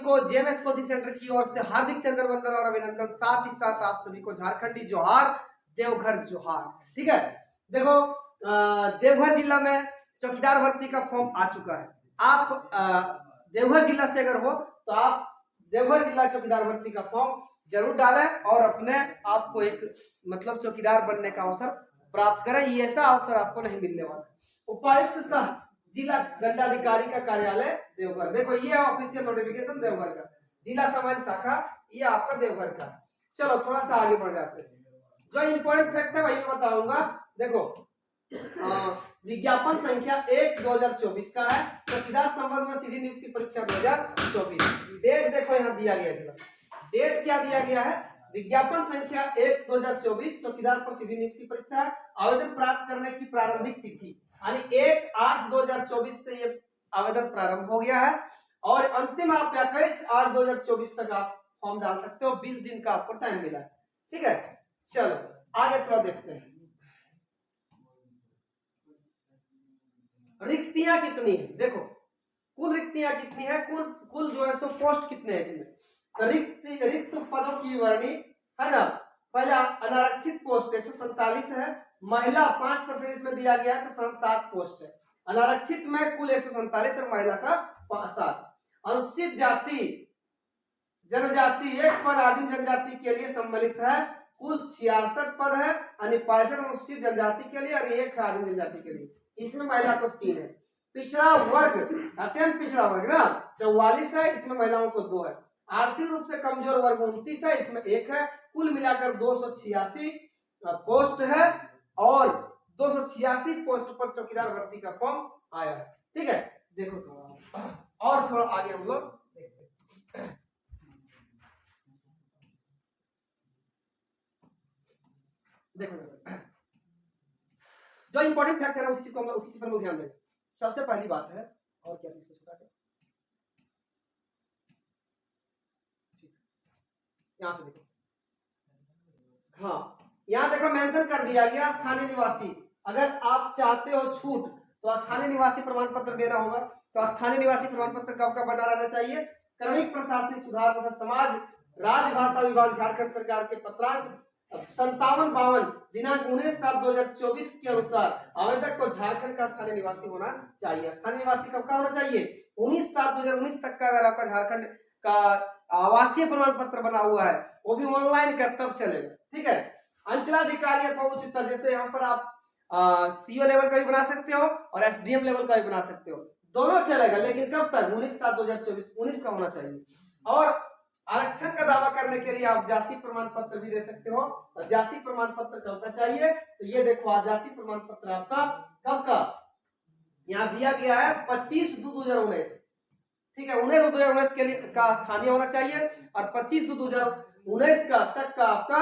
को JMS coaching centre की ओर से हार्दिक चंद्रवंदन और अभिनंदन, साथ ही साथ आप सभी को झारखंडी जोहार, देवघर जोहार। ठीक है, देखो देवघर जिला में चौकीदार भर्ती का फॉर्म आ चुका है। आप देवघर जिला से अगर हो तो आप देवघर जिला चौकीदार भर्ती का फॉर्म जरूर डालें और अपने आप को एक मतलब चौकीदार बनने का अवसर प्राप्त करें। ये ऐसा अवसर आपको नहीं मिलने वाला। उपायुक्त सह जिला दंडाधिकारी का कार्यालय देवघर, देखो ये ऑफिशियल नोटिफिकेशन देवघर का, जिला सामान्य शाखा ये आपका देवघर का। चलो थोड़ा सा आगे बढ़ जाते हैं, जो इंपॉर्टेंट फैक्ट है वही मैं बताऊंगा। देखो विज्ञापन संख्या 1/2024 का है, चौकीदार संवर्ग में सीधी नियुक्ति परीक्षा 2024। डेट देखो यहाँ दिया गया है, डेट क्या दिया गया है, विज्ञापन संख्या 1/2024 चौकीदार पर सीधी नियुक्ति परीक्षा है। आवेदन प्राप्त करने की प्रारंभिक तिथि यानी 1/8/2024 से ये आवेदन प्रारंभ हो गया है और अंतिम आप 21/8/2024 तक आप फॉर्म डाल सकते हो। 20 दिन का आपको टाइम मिला है। ठीक है, चलो आगे थोड़ा देखते हैं। रिक्तियां कितनी है, देखो कुल रिक्तियां कितनी है, कुल जो है सो पोस्ट कितने हैं इसमें। रिक्त पदों की विवरणी है ना। पहला अनारक्षित पोस्ट 147 है, महिला 5% इसमें दिया गया है तो 7 पोस्ट है। अनारक्षित में कुल 147 और महिला का 7। अनुसूचित जाति जनजाति 1 पद आदिम जनजाति के लिए सम्मिलित है, कुल 66 पद है यानी 65 अनुसूचित जनजाति के लिए और 1 आदिम जनजाति के लिए। इसमें महिला को 3 है। पिछड़ा वर्ग अत्यंत पिछड़ा वर्ग ना 44 है, इसमें महिलाओं को 2 है। आर्थिक रूप से कमजोर वर्ग 29 है, इसमें 1 है। कुल मिलाकर 286 पोस्ट है और 286 पोस्ट पर चौकीदार भर्ती का फॉर्म आया है। ठीक है, देखो थोड़ा और थोड़ा आगे हम लोग देखते हैं। देखो जो इंपॉर्टेंट फैक्ट है ना उसी चीज पर लोग ध्यान दें। सबसे पहली बात है, और क्या चीज यहाँ से देखो, हाँ यहाँ देखो मेंशन कर दिया गया स्थानीय निवासी। अगर आप चाहते हो छूट तो स्थानीय निवासी प्रमाण पत्र देना होगा। तो स्थानीय निवासी प्रमाण पत्र कब का बना रहना चाहिए। क्रमिक प्रशासनिक सुधार तथा समाज राजभाषा विभाग झारखंड सरकार के पत्रांक 5752 दिनांक 19/7/2024 के अनुसार आवेदक को झारखंड का स्थानीय निवासी होना चाहिए। स्थानीय निवासी कब का होना चाहिए, 19/7/2019 तक का। अगर आपका झारखंड का आवासीय प्रमाण पत्र बना हुआ है वो भी ऑनलाइन का तब चलेगा। ठीक है, अंचलाधिकारी अथवा उच्च स्तर, जैसे यहाँ पर आप सीओ लेवल का भी बना सकते हो और एसडीएम लेवल का भी बना सकते हो, दोनों चलेगा। लेकिन कब तक, 19/7/2024 19 का होना चाहिए। और आरक्षण का दावा करने के लिए आप जाति प्रमाण पत्र भी दे सकते हो। और जाति प्रमाण पत्र कब का चाहिए, तो ये देखो आज जाति प्रमाण पत्र आपका कब का यहाँ दिया गया है 25/2/2019। ठीक है, 19/2/2019 के लिए का स्थानीय होना चाहिए और 25/2/2019 का तक का आपका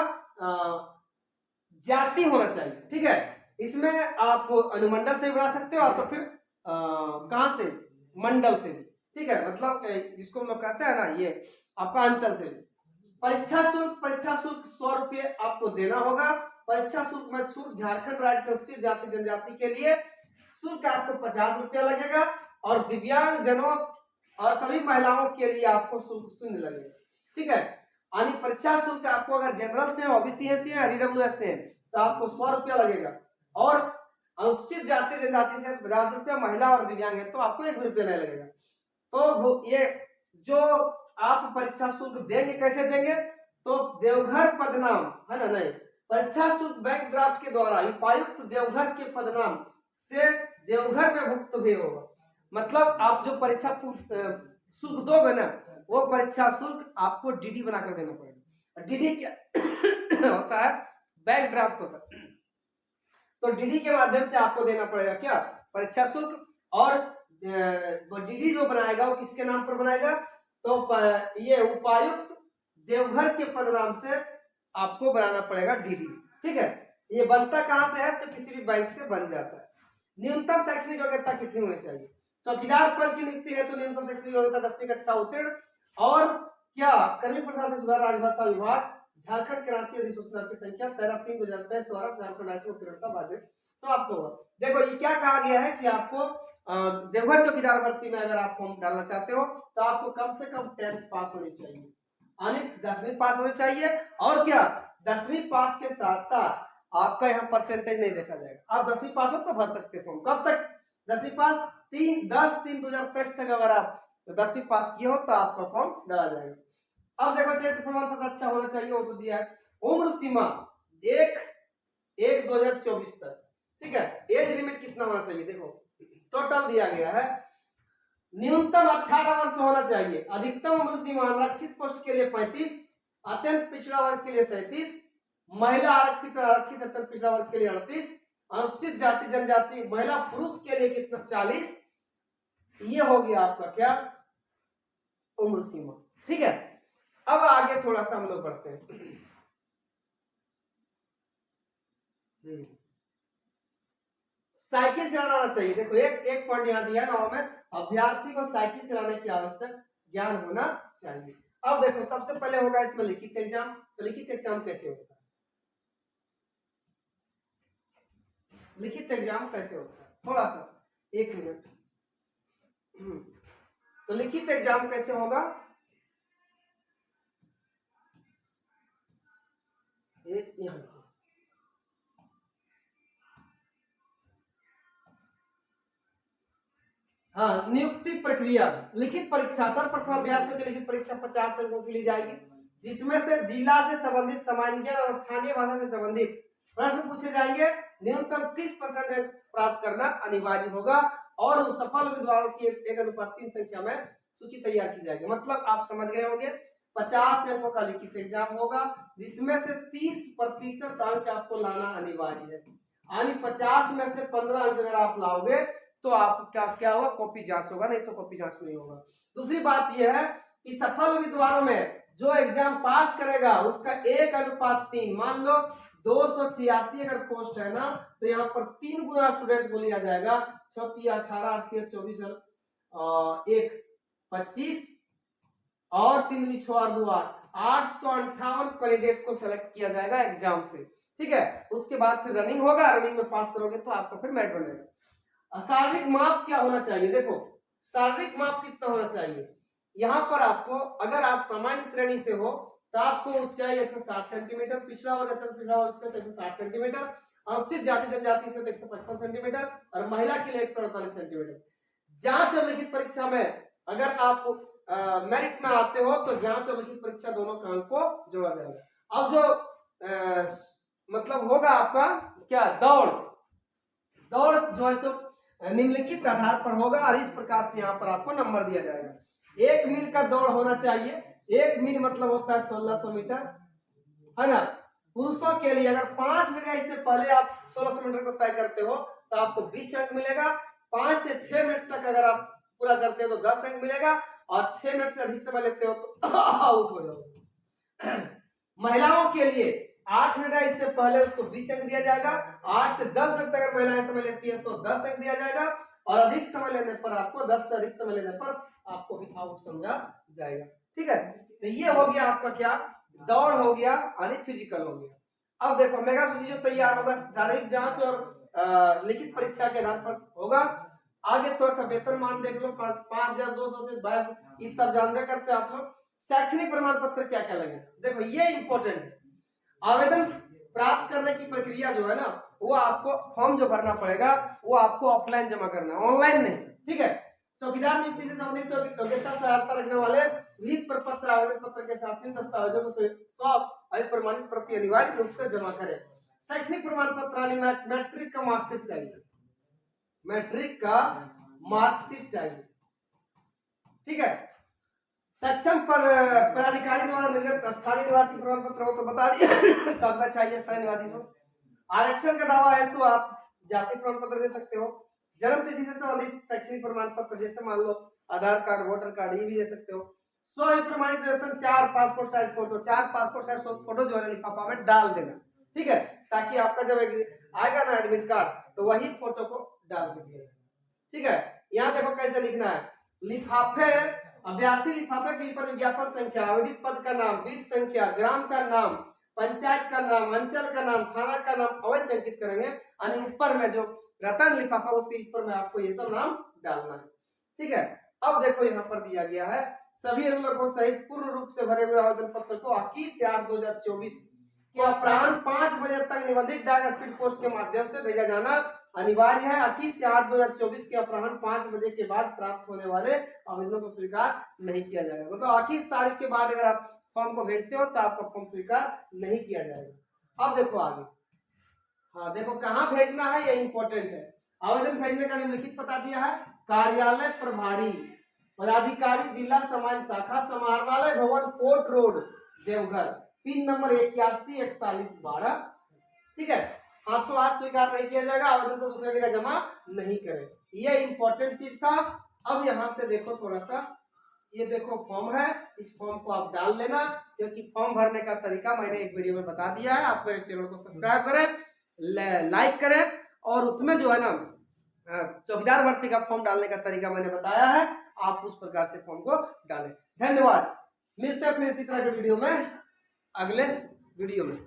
जाति होना चाहिए। ठीक है, इसमें आप अनुमंडल से बना सकते हो तो फिर कहां से, मंडल से। ठीक है, मतलब जिसको हम लोग कहते हैं ना ये आपका अंचल से। परीक्षा शुल्क 100 रुपये आपको देना होगा। परीक्षा शुल्क में छूट झारखंड राज्य के अनुसूचित जाति जनजाति के लिए शुल्क आपको 50 रुपया लगेगा और दिव्यांग जनों और सभी महिलाओं के लिए आपको शुल्क 0 लगेगा। ठीक है, यानी परीक्षा शुल्क आपको अगर जनरल से, ओबीसी से या ईडब्ल्यूएस से तो आपको 100 रुपया लगेगा और अनुसूचित जाति जनजाति से 50 रुपया, महिला और दिव्यांग है तो आपको 1 रुपया नहीं लगेगा। तो ये जो आप परीक्षा शुल्क देंगे कैसे देंगे, तो देवघर पदनाम है ना, नहीं परीक्षा शुल्क बैंक ड्राफ्ट के द्वारा उपायुक्त देवघर के पदनाम से देवघर में भुक्त भी होगा। मतलब आप जो परीक्षा शुल्क दोगे ना वो परीक्षा शुल्क आपको डीडी बनाकर देना पड़ेगा। डीडी क्या होता है, बैंक ड्राफ्ट होता है, तो डीडी के माध्यम से आपको देना पड़ेगा क्या, परीक्षा शुल्क। और डीडी जो बनाएगा वो किसके नाम पर बनाएगा, तो ये उपायुक्त देवघर के पदनाम से आपको बनाना पड़ेगा डीडी। ठीक है, ये बनता कहां से है, तो किसी भी बैंक से बन जाता है। न्यूनतम शैक्षणिक योग्यता कितनी होनी चाहिए, चौकीदार पद की नियुक्ति है तो न्यूनतम शैक्षणिक योग्यता 10वीं कक्षा उत्तीर्ण। और क्या, कर्मी प्रशासन सुधार राजभाषा विभाग झारखंड के राष्ट्रीय अधिसूचना की संख्या 13/3/2023 द्वारा झारखंड राज्य उत्तीर्णता बाध्य समाप्त होगा। देखो ये क्या कहा गया है कि आपको देवघर चौकीदार भर्ती में अगर आप फॉर्म डालना चाहते हो तो आपको कम से कम 10th पास होनी चाहिए, यानी 10वीं पास होनी चाहिए। और क्या 10वीं पास के साथ साथ आपका यहाँ परसेंटेज नहीं देखा जाएगा, आप 10वीं पास हो तो भर सकते फॉर्म। कब तक 10वीं पास? 10/3/2023 तक अगर आप 10वीं पास किए हो तो आपका फॉर्म डाला जाएगा। अब देखो चरित्र प्रमाण पत्र अच्छा होना चाहिए, वो तो दिया है। उम्र सीमा 1/1/2024 तक, ठीक है। एज लिमिट कितना होना चाहिए? देखो टोटल दिया गया है, न्यूनतम 18 वर्ष होना चाहिए। अधिकतम उम्र सीमा आरक्षित पोस्ट के लिए 35, अत्यंत पिछड़ा वर्ग के लिए 37, महिला आरक्षित अत्यंत पिछड़ा वर्ग के लिए 38, अनुसूचित जाति जनजाति महिला पुरुष के लिए कितना 40। ये हो गया आपका क्या उम्र सीमा, ठीक है। अब आगे थोड़ा सा हम लोग बढ़ते हैं। साइकिल चलाना आना चाहिए। देखो एक पॉइंट यहाँ दिया ना में, अभ्यर्थी को साइकिल चलाने की आवश्यक ज्ञान होना चाहिए। अब देखो सबसे पहले होगा इसमें लिखित एग्जाम। तो लिखित एग्जाम कैसे होता है? लिखित एग्जाम कैसे होता है? थोड़ा सा 1 मिनट। तो लिखित एग्जाम कैसे होगा? यहां से हाँ, नियुक्ति प्रक्रिया। लिखित परीक्षा सर्वप्रथम अभ्यर्थियों की लिखित परीक्षा 50 अंकों की ली जाएगी, जिसमें से जिला से संबंधित सामान्य ज्ञान और स्थानीय भाषा से संबंधित प्रश्न पूछे जाएंगे। न्यूनतम 30% अंक प्राप्त करना अनिवार्य होगा और सफल उम्मीदवारों की 1:3 संख्या में सूची तैयार की जाएगी। मतलब आप समझ गए होंगे 50 अंकों का लिखित एग्जाम होगा, जिसमें से 30% अंक आपको लाना अनिवार्य है। यानी 50 में से 15 अंक अगर आप लाओगे तो आप क्या होगा? कॉपी जांच होगा, नहीं तो कॉपी जांच नहीं होगा। दूसरी बात यह है कि सफल उम्मीदवारों में जो एग्जाम पास करेगा उसका 1:3, मान लो 286 अगर पोस्ट है ना, तो यहाँ पर 3 गुना स्टूडेंट को लिया जाएगा। 34 18 28 24 1 25 और 3 6 और 2 858 कैंडिडेट को सेलेक्ट किया जाएगा एग्जाम से, ठीक है। उसके बाद फिर रनिंग होगा, रनिंग में पास करोगे तो आपको फिर मेरिट बनेगा। शारीरिक माप क्या होना चाहिए? देखो शारीरिक माप कितना होना चाहिए? यहाँ पर आपको अगर आप सामान्य श्रेणी से हो तो आपको ऊंचाई 160 सेंटीमीटर, पिछड़ा वर्ग पिछड़ा वर्ग से 160 सेंटीमीटर, अनुसूचित जाति जनजाति से 155 सेंटीमीटर और महिला के लिए 148 सेंटीमीटर। जांच और लिखित परीक्षा में अगर आप मेरिट में आते हो तो जांच और लिखित परीक्षा दोनों का अंक को जोड़ा जाएगा। अब जो मतलब होगा आपका क्या दौड़ जो है सो निम्नलिखित आधार पर होगा और इस प्रकार से यहाँ पर आपको नंबर दिया जाएगा। 1 मील का दौड़ होना चाहिए। 1 मील मतलब होता है 1600 मीटर, है ना। पुरुषों के लिए अगर 5 मिनट इससे पहले आप 1600 मीटर को तय करते हो तो आपको 20 अंक मिलेगा। 5 से 6 मिनट तक अगर आप पूरा करते हो तो 10 अंक मिलेगा और 6 मिनट से अधिक समय लेते हो तो आउट हो जाओगे। महिलाओं के लिए 8 मिनट है, इससे पहले उसको 20 अंक दिया जाएगा। 8 से 10 मिनट तक अगर महिलाएं समय लेती है तो 10 अंक दिया जाएगा और अधिक समय लेने पर आपको 10 से अधिक समय लेने पर आपको भी आउट समझा जाएगा, ठीक है। तो ये हो गया आपका क्या दौड़ हो गया यानी फिजिकल हो गया। अब देखो मेगा सूची जो तैयार होगा शारीरिक जांच और लिखित परीक्षा के आधार पर होगा। आगे थोड़ा सा वेतनमान देख लो, 5200 से 22 ये सब जानबे करते हो आप लोग। शैक्षणिक प्रमाण पत्र क्या क्या लगेगा? देखो ये इंपॉर्टेंट है। आवेदन प्राप्त करने की प्रक्रिया जो है ना, वो आपको फॉर्म जो भरना पड़ेगा वो आपको ऑफलाइन जमा करना है, ऑनलाइन नहीं, ठीक है। चौकीदार नियुक्ति से संबंधित योग्यता सहायता रखने वाले विहित प्रपत्र आवेदन पत्र के साथ इन दस्तावेजों को स्व प्रमाणित प्रति अनिवार्य रूप से जमा करें। शैक्षणिक प्रमाण पत्र मैट्रिक का मार्कशीट चाहिए, मैट्रिक का मार्कशीट चाहिए, ठीक है। सक्षम पदाधिकारी द्वारा निर्गत स्थानीय निवासी प्रमाण पत्र हो तो बता दिया कब का चाहिए स्थानीय निवासी को। आरक्षण का दावा है तो आप जाति प्रमाण पत्र दे सकते हो। जन्म तिथि से संबंधित शैक्षणिक प्रमाण पत्र जैसे मान लो आधार कार्ड वोटर कार्ड ये भी दे सकते हो। स्व प्रमाणित वेतन 4 passport size photo, 4 passport size photo जो है लिफाफा में डाल देना, ठीक है, ताकि आपका जब आएगा ना एडमिट कार्ड तो वही फोटो को डाल दीजिएगा, ठीक है। यहाँ देखो कैसे लिखना है। लिफाफे अभ्यर्थी लिफाफे के ऊपर विज्ञापन संख्या, आवेदित पद का नाम, बीट संख्या, ग्राम का नाम, पंचायत का नाम, अंचल का नाम, थाना का नाम अवश्य अंकित करेंगे। और ऊपर में जो रतन लिफाफा उसके ऊपर में आपको ये सब नाम डालना है। ठीक है, अब देखो यहाँ पर दिया गया है सभी रोलर को सहित पूर्ण रूप से भरे हुए आवेदन पत्र को 21/8/2024 के अपराह्न 5 बजे तक निबंधित डाक स्पीड पोस्ट के माध्यम से भेजा जाना अनिवार्य है। 21/8/2024 के अपराह्न 5 बजे के बाद प्राप्त होने वाले आवेदनों को स्वीकार नहीं किया जाएगा। मतलब 21 तारीख के बाद अगर आप फॉर्म को भेजते हो तो आपका फॉर्म स्वीकार नहीं किया जाएगा। अब देखो आगे, हाँ देखो कहाँ भेजना है, ये इंपॉर्टेंट है। आवेदन भेजने का निम्नलिखित पता दिया है, कार्यालय प्रभारी पदाधिकारी जिला समाज शाखा समाहरणालय भवन court road Deoghar, pin number 814112। ठीक है, हाथों हाथ स्वीकार नहीं किया जाएगा, आवेदन को दूसरे जगह जमा नहीं करें, ये इंपॉर्टेंट चीज था। अब यहाँ से देखो थोड़ा सा, ये देखो फॉर्म है, इस फॉर्म को आप डाल लेना, क्योंकि फॉर्म भरने का तरीका मैंने एक वीडियो में बता दिया है। आप मेरे चैनल को सब्सक्राइब करें, लाइक करें, और उसमें जो है ना चौकीदार भर्ती का फॉर्म डालने का तरीका मैंने बताया है, आप उस प्रकार से फॉर्म को डालें। धन्यवाद, मिलते हैं फिर इसी तरह के वीडियो में, अगले वीडियो में।